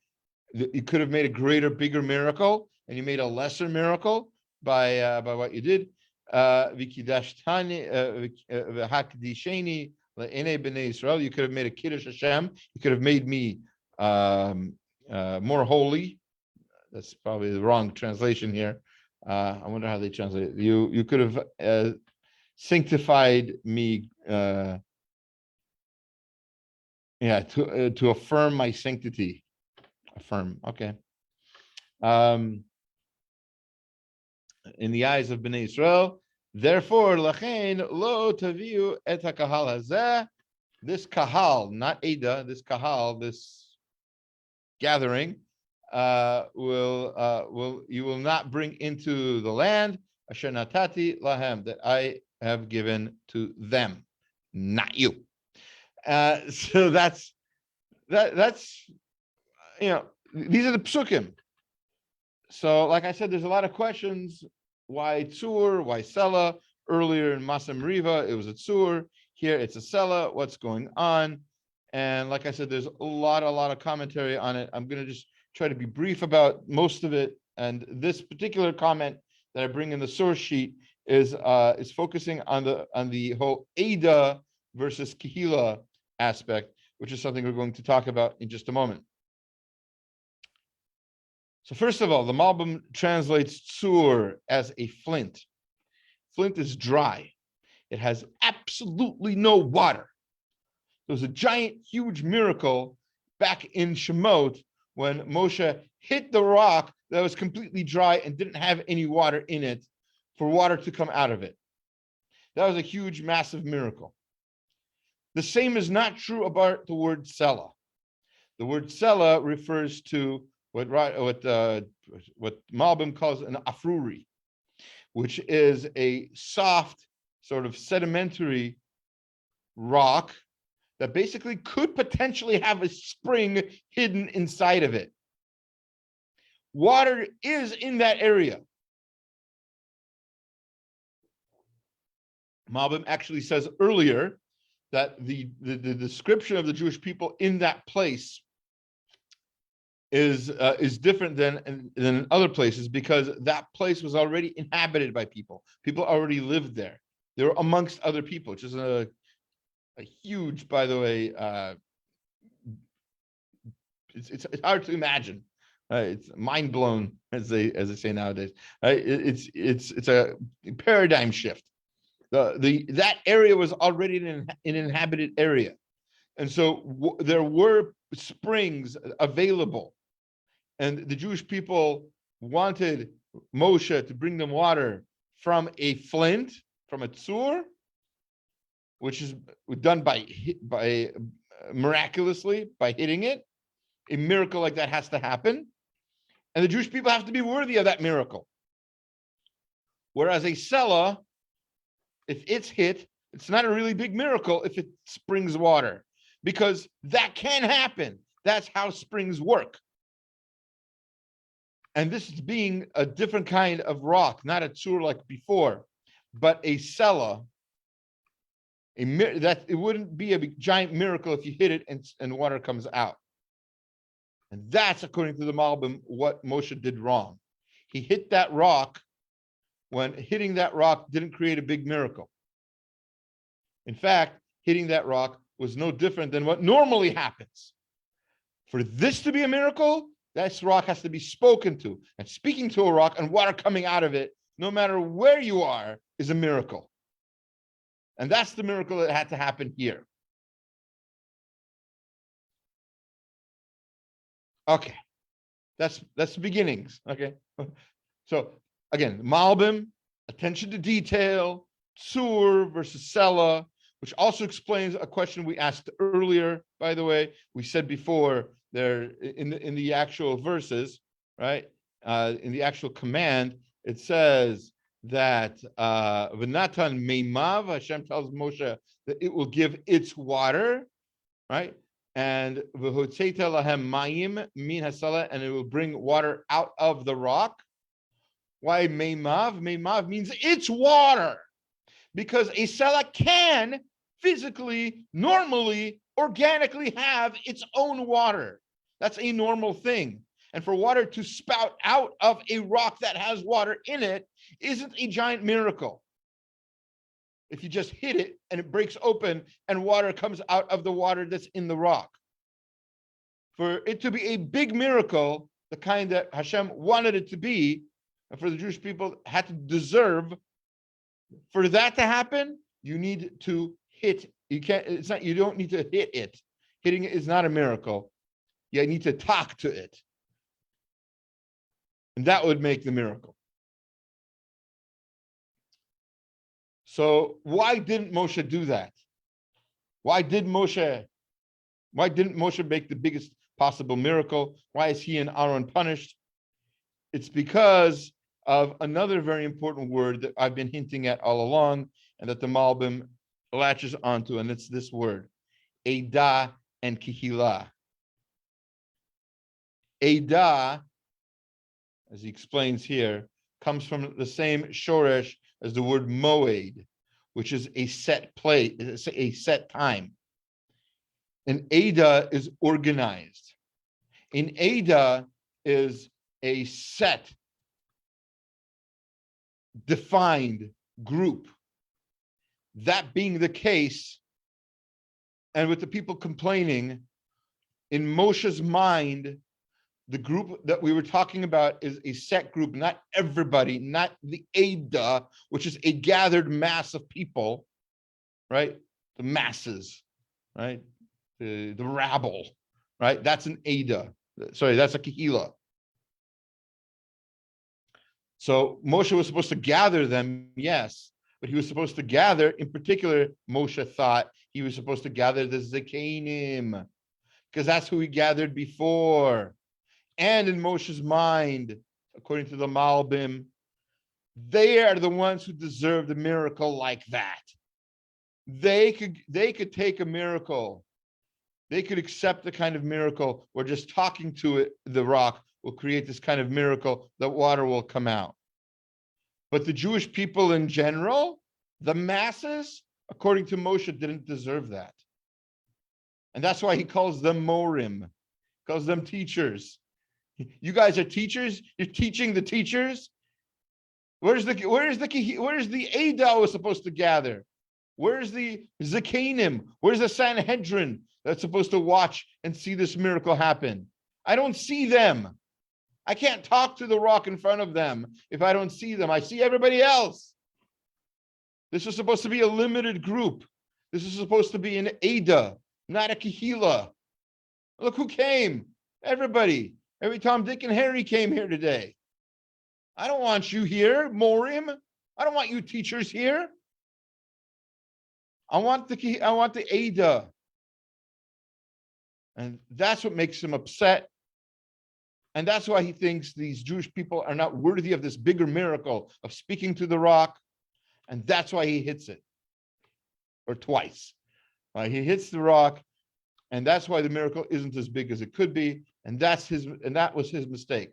you could have made a greater, bigger miracle, and you made a lesser miracle by what you did. Vikidashtani v'hakdisheni le'enei b'nei Israel. You could have made a kiddush Hashem. You could have made me more holy. That's probably the wrong translation here. I wonder how they translate it. You could have sanctified me. To affirm my sanctity. Affirm. Okay. In the eyes of Bnei Israel, therefore, lachein lo taviu et hakahal hazeh. This kahal, not Ada, this kahal, this gathering, you will not bring into the land asher natati lahem, that I have given to them, not you. So that's these are the psukim. So, like I said, there's a lot of questions. Why tzur? Why sela? Earlier in Mei Meriva, it was a tzur. Here, it's a sela. What's going on? And like I said, there's a lot of commentary on it. I'm going to just try to be brief about most of it. And this particular comment that I bring in the source sheet is focusing on the whole Ada versus Kehila aspect, which is something we're going to talk about in just a moment. So first of all, the Malbim translates tzur as a flint. Flint is dry. It has absolutely no water. There was a giant, huge miracle back in Shemot when Moshe hit the rock that was completely dry and didn't have any water in it for water to come out of it. That was a huge, massive miracle. The same is not true about the word sela. The word sela refers to what Malbim calls an afruri, which is a soft, sort of sedimentary rock that basically could potentially have a spring hidden inside of it. Water is in that area. Malbim actually says earlier that the description of the Jewish people in that place is different than in other places, because that place was already inhabited by people. People already lived there. They were amongst other people, which is a huge, by the way, it's hard to imagine. It's mind blown, as they say nowadays. It's a paradigm shift. That area was already an inhabited area, and so there were springs available, and the Jewish people wanted Moshe to bring them water from a flint, from a tzur, which is done by miraculously by hitting it. A miracle like that has to happen, and the Jewish people have to be worthy of that miracle. Whereas a sela, if it's hit, it's not a really big miracle if it springs water, because that can happen. That's how springs work. And this is being a different kind of rock, not a tzur like before, but a sela. That it wouldn't be a giant miracle if you hit it and water comes out. And that's, according to the Malbim, what Moshe did wrong. He hit that rock when hitting that rock didn't create a big miracle. In fact, hitting that rock was no different than what normally happens. For this to be a miracle, that rock has to be spoken to. And speaking to a rock and water coming out of it, no matter where you are, is a miracle. And that's the miracle that had to happen here. Okay, that's the beginnings. Okay, so again, Malbim, attention to detail, tzur versus sela, which also explains a question we asked earlier. By the way, we said before there in the actual verses, right? In the actual command, it says that v'natan meimav, Hashem tells Moshe that it will give its water, right? And v'hotzeita lahem mayim min hasala, and it will bring water out of the rock. Why meimav? Meimav means it's water, because a sela can physically, normally, organically have its own water. That's a normal thing. And for water to spout out of a rock that has water in it isn't a giant miracle. If you just hit it and it breaks open and water comes out of the water that's in the rock. For it to be a big miracle, the kind that Hashem wanted it to be, and for the Jewish people had to deserve, for that to happen, you need to hit. You don't need to hit it. Hitting it is not a miracle. You need to talk to it. And that would make the miracle. So why didn't Moshe do that? Why didn't Moshe make the biggest possible miracle? Why is he and Aharon punished? It's because of another very important word that I've been hinting at all along, and that the Malbim latches onto, and it's this word, Eidah and Kihila. Eidah, as he explains here, comes from the same shoresh as the word moed, which is a set place, a set time. And Eidah is organized. In Eidah is a set, defined group. That being the case, and with the people complaining, in Moshe's mind, the group that we were talking about is a set group, not everybody, not the Eidah, which is a gathered mass of people, right? The masses, right? The rabble, right? That's an Eidah. Sorry, that's a Kehila. So Moshe was supposed to gather them, yes, but he was supposed to gather, in particular, Moshe thought he was supposed to gather the Zekanim, because that's who he gathered before. And in Moshe's mind, according to the Malbim, they are the ones who deserve the miracle like that. They could take a miracle. They could accept the kind of miracle where just talking to it, the rock, will create this kind of miracle that water will come out. But the Jewish people in general, the masses, according to Moshe, didn't deserve that. And that's why he calls them morim, calls them teachers. You guys are teachers. You're teaching the teachers. Where's the Ada was supposed to gather? Where's the Zakanim? Where's the Sanhedrin that's supposed to watch and see this miracle happen? I don't see them. I can't talk to the rock in front of them if I don't see them. I see everybody else. This is supposed to be a limited group. This is supposed to be an Ada, not a Kehila. Look who came. Everybody. Every Tom, Dick, and Harry came here today. I don't want you here, Morim. I don't want you teachers here. I want the Ada. And that's what makes him upset. And that's why he thinks these Jewish people are not worthy of this bigger miracle of speaking to the rock. And that's why he hits it. Or twice. He hits the rock, and that's why the miracle isn't as big as it could be. And that was his mistake.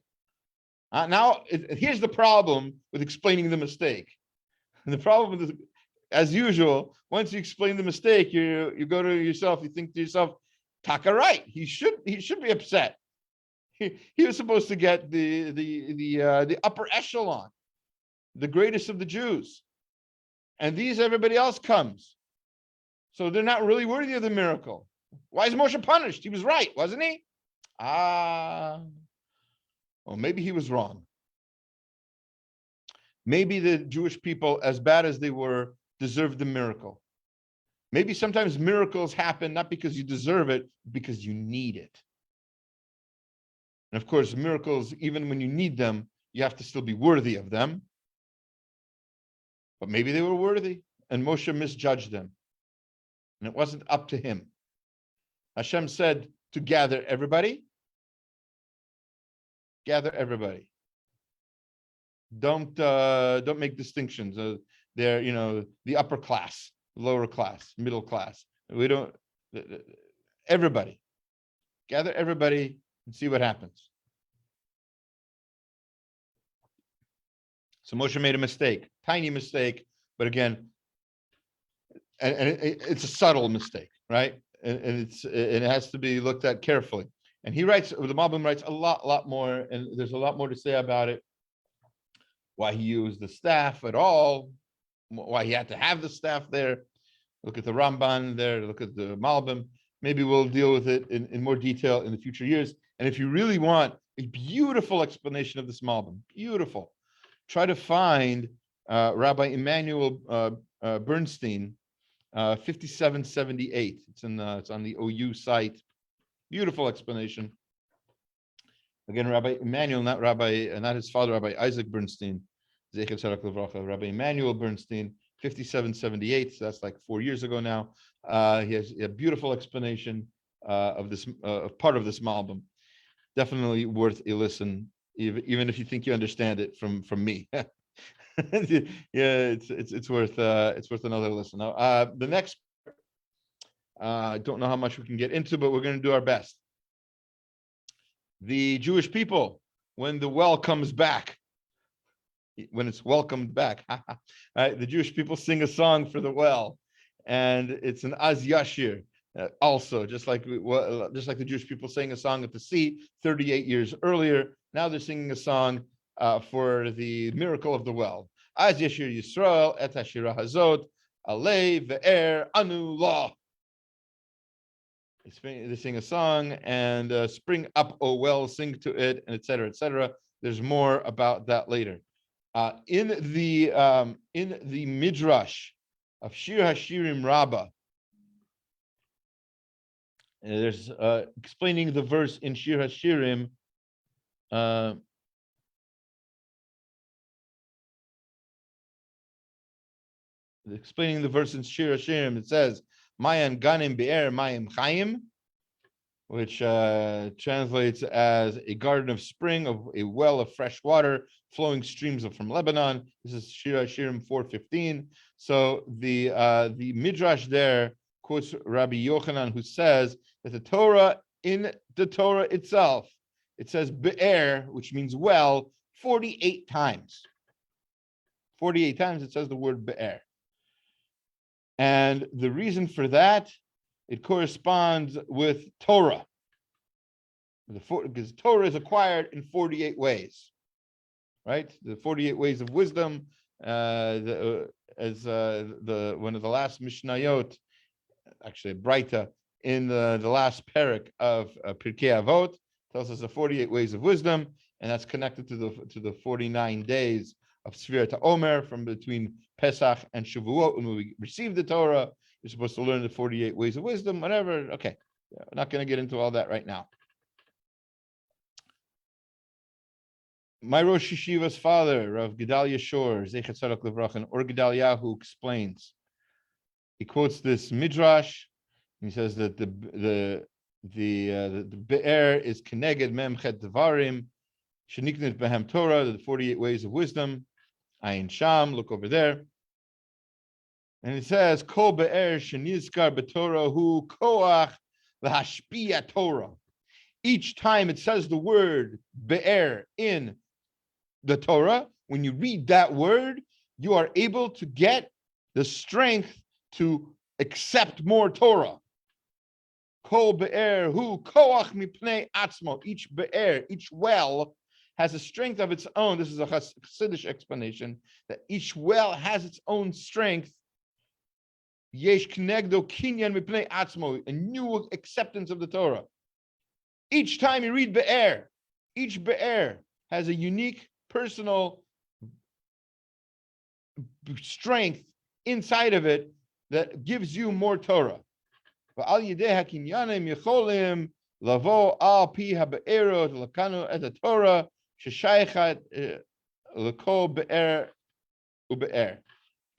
Here's the problem with explaining the mistake. And the problem is, as usual, once you explain the mistake, you go to yourself, you think to yourself, Taka right. He should be upset. He was supposed to get the upper echelon, the greatest of the Jews. And everybody else comes. So they're not really worthy of the miracle. Why is Moshe punished? He was right, wasn't he? Well, maybe he was wrong. Maybe the Jewish people, as bad as they were, deserved the miracle. Maybe sometimes miracles happen not because you deserve it, but because you need it. And of course, miracles, even when you need them, you have to still be worthy of them. But maybe they were worthy, and Moshe misjudged them. And it wasn't up to him. Hashem said to gather everybody. Gather everybody. Don't make distinctions. They're, the upper class, lower class, middle class. We don't. Everybody. Gather everybody and see what happens. So Moshe made a mistake, tiny mistake, but again, and it's a subtle mistake, right? And it has to be looked at carefully. And the Malbim writes a lot more, and there's a lot more to say about it. Why he used the staff at all, why he had to have the staff there. Look at the Ramban there, look at the Malbim. Maybe we'll deal with it in more detail in the future years. And if you really want a beautiful explanation of this Malbim, beautiful, try to find Rabbi Emanuel Bernstein, 5778. It's on the OU site. Beautiful explanation. Again, Rabbi Emanuel, not his father, Rabbi Isaac Bernstein, Rabbi Emanuel Bernstein, 5778. So that's like 4 years ago now. He has a beautiful explanation of this part of this Malbim. Definitely worth a listen, even if you think you understand it from me. Yeah, it's worth another listen. Now, the next, I don't know how much we can get into, but we're going to do our best. The Jewish people, when the well comes back, when it's welcomed back, right, the Jewish people sing a song for the well, and it's an Az Yashir. Also, just like the Jewish people sang a song at the sea 38 years earlier, now they're singing a song for the miracle of the well. Az Yashir Yisrael et Hashira Hazot Alei Ve'er Anu La. They sing a song and spring up, O well, sing to it, and etc. etc. There's more about that later. In the Midrash of Shir Hashirim Rabbah, there's explaining the verse in Shir Hashirim. Explaining the verse in Shir Hashirim, it says, Mayim Ganim Be'er Mayim Chaim, which translates as a garden of spring, of a well of fresh water, flowing streams from Lebanon. This is Shir Hashirim 4:15. So the Midrash there quotes Rabbi Yochanan, who says that in the Torah itself, it says Be'er, which means well, 48 times. 48 times it says the word Be'er. And the reason for that, it corresponds with Torah. Because Torah is acquired in 48 ways, right? The 48 ways of wisdom, as one of the last Mishnayot, actually a Breita, in the last parak of Pirkei Avot, tells us the 48 ways of wisdom, and that's connected to the 49 days of Sfirat Omer, from between Pesach and Shavuot, when we receive the Torah. You're supposed to learn the 48 ways of wisdom, whatever. Okay, we're not going to get into all that right now. My Rosh Yeshiva's father, Rav Gedalia Shor, Zechat Tzadok Livracha, or Gedaliahu, explains. He quotes this midrash. He says that the be'er is keneged memchet devarim sheniknit behem Torah, the 48 ways of wisdom. Ayin Sham, look over there. And it says kol be'er shenizkar beTorah hu koach lahashpia Torah. Each time it says the word be'er in the Torah, when you read that word, you are able to get the strength to accept more Torah. Kol be'er hu koach mipnei atzmo. Each be'er, each well, has a strength of its own. This is a Chassidish explanation, that each well has its own strength. Yesh knegdo kinyan mipnei atzmo, a new acceptance of the Torah. Each time you read be'er, each be'er has a unique personal strength inside of it that gives you more Torah. V'al yidei hakinyanim yecholim lavo al pi habe'erot lakanu et Torah sheshaychat lekol be'er ube'er.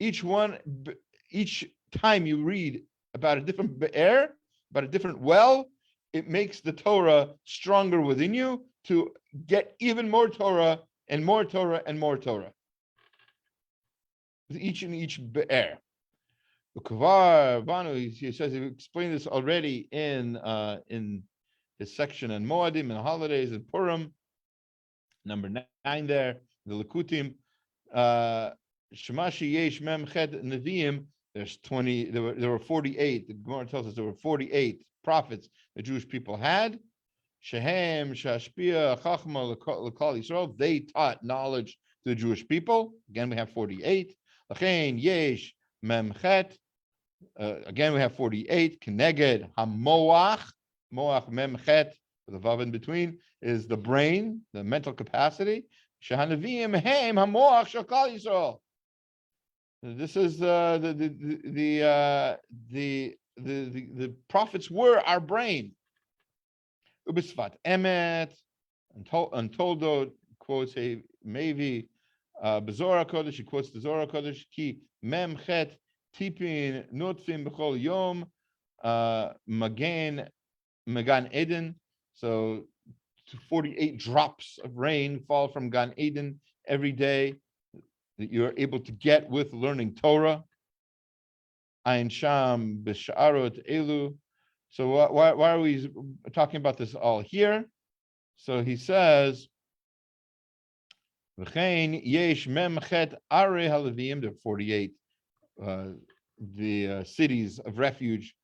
Each time you read about a different be'er, about a different well, it makes the Torah stronger within you to get even more Torah and more Torah and more Torah. With each and each be'er. He says he explained this already in his section on Moadim and holidays and Purim, number 9 there, the Likutim. Shemashi Yesh Mem Chet Neviim. There's 20. There were 48. The Gemara tells us there were 48 prophets the Jewish people had. Shehem Shashpia Chachma L'Kol Yisrael. They taught knowledge to the Jewish people. Again, we have 48. Lachein Yesh Mem Chet. Again, we have 48. Keneged Hamoach. Moach Mem Chet, with a vav in between, is the brain, the mental capacity. Shehanavim Hem Hamoach Shakal Yisrael. This is the prophets were our brain. Ubisvat Emet, and Toldo quotes a maybe Bezorah Kodesh. He quotes the Zorah Kodesh. Ki Mem Chet Tipin Nutfim B'chol Yom Magan Eden. So 48 drops of rain fall from Gan Eden every day that you're able to get with learning Torah. Ayin Sham B'Sha'arot Elu. So why are we talking about this all here? So he says, V'chein yesh mem chet are haLevim. There are 48 the cities of refuge.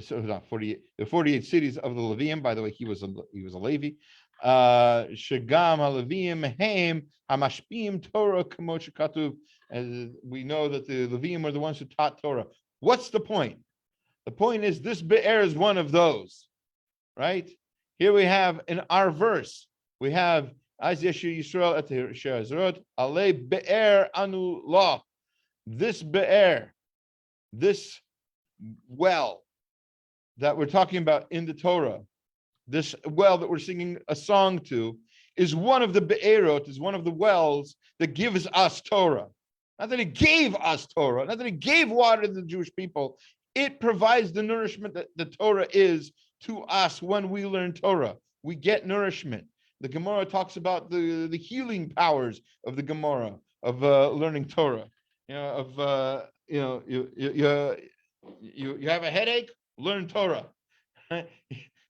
So not 48. There are 48 cities of the Levium. By the way, he was a Levi. Shagam haLevim heim hamashpim Torah k'mo shekatuv. And we know that the Levium are the ones who taught Torah. What's the point? The point is this be'er is one of those, right? Here we have in our verse, we have Az Yeshir Yisrael et She'azrot Ale be'er anu la. This be'er, this well that we're talking about in the Torah, this well that we're singing a song to, is one of the be'erot, is one of the wells that gives us Torah. Not that it gave us Torah, not that it gave water to the Jewish people. It provides the nourishment that the Torah is to us when we learn Torah. We get nourishment. The Gemara talks about the healing powers of the Gemara, of learning Torah. You have a headache, learn Torah.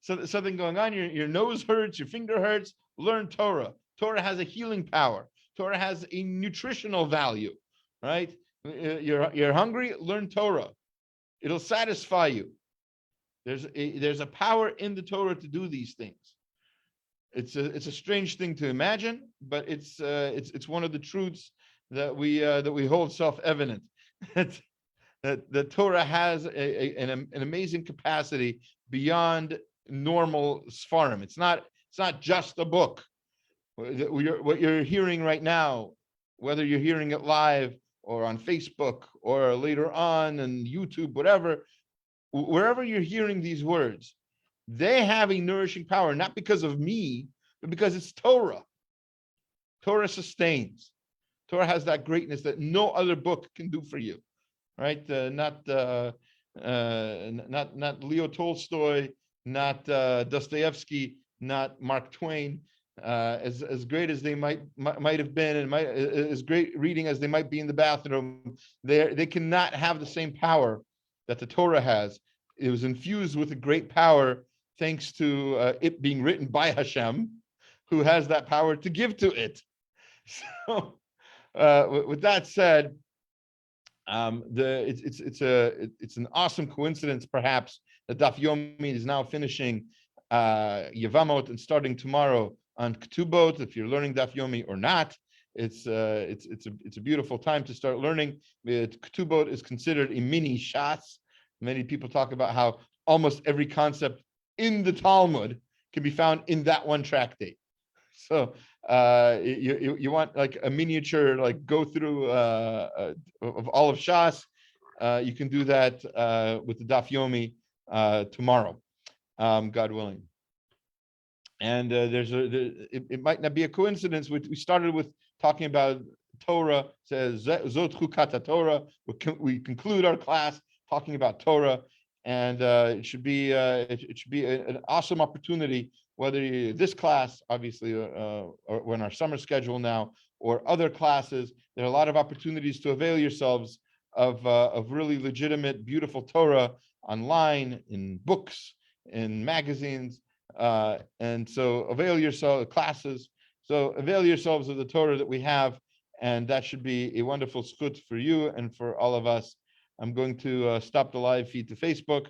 So something going on, your nose hurts, your finger hurts, learn Torah. Torah has a healing power. Torah has a nutritional value, right? You're hungry, learn Torah. It'll satisfy you. There's a power in the Torah to do these things. It's a strange thing to imagine, but it's one of the truths that we hold self-evident. that the Torah has an amazing capacity beyond normal Sfarim. It's not just a book. What you're hearing right now, whether you're hearing it live or on Facebook or later on YouTube, whatever, wherever you're hearing these words, they have a nourishing power, not because of me, but because it's Torah. Torah sustains. Torah has that greatness that no other book can do for you, right? Not Leo Tolstoy, not Dostoevsky, not Mark Twain. As great as they might have been, and as great reading as they might be in the bathroom, they cannot have the same power that the Torah has. It was infused with a great power thanks to it being written by Hashem, who has that power to give to it. So, with that said, it's an awesome coincidence, perhaps, that Daf Yomi is now finishing Yevamot and starting tomorrow on Ketubot. If you're learning Daf Yomi or not, it's a beautiful time to start learning. Ketubot is considered a mini Shas. Many people talk about how almost every concept in the Talmud can be found in that one tractate. So you want like a miniature, like go through of all of Shas. You can do that with the Daf Yomi tomorrow, God willing. And it might not be a coincidence. We started with talking about Torah. It says Zot Chukat Torah. We conclude our class talking about Torah, and it should be an awesome opportunity, whether this class, obviously, or in our summer schedule now, or other classes. There are a lot of opportunities to avail yourselves of really legitimate, beautiful Torah online, in books, in magazines, and so avail yourselves of classes. So avail yourselves of the Torah that we have, and that should be a wonderful zchut for you and for all of us. I'm going to stop the live feed to Facebook.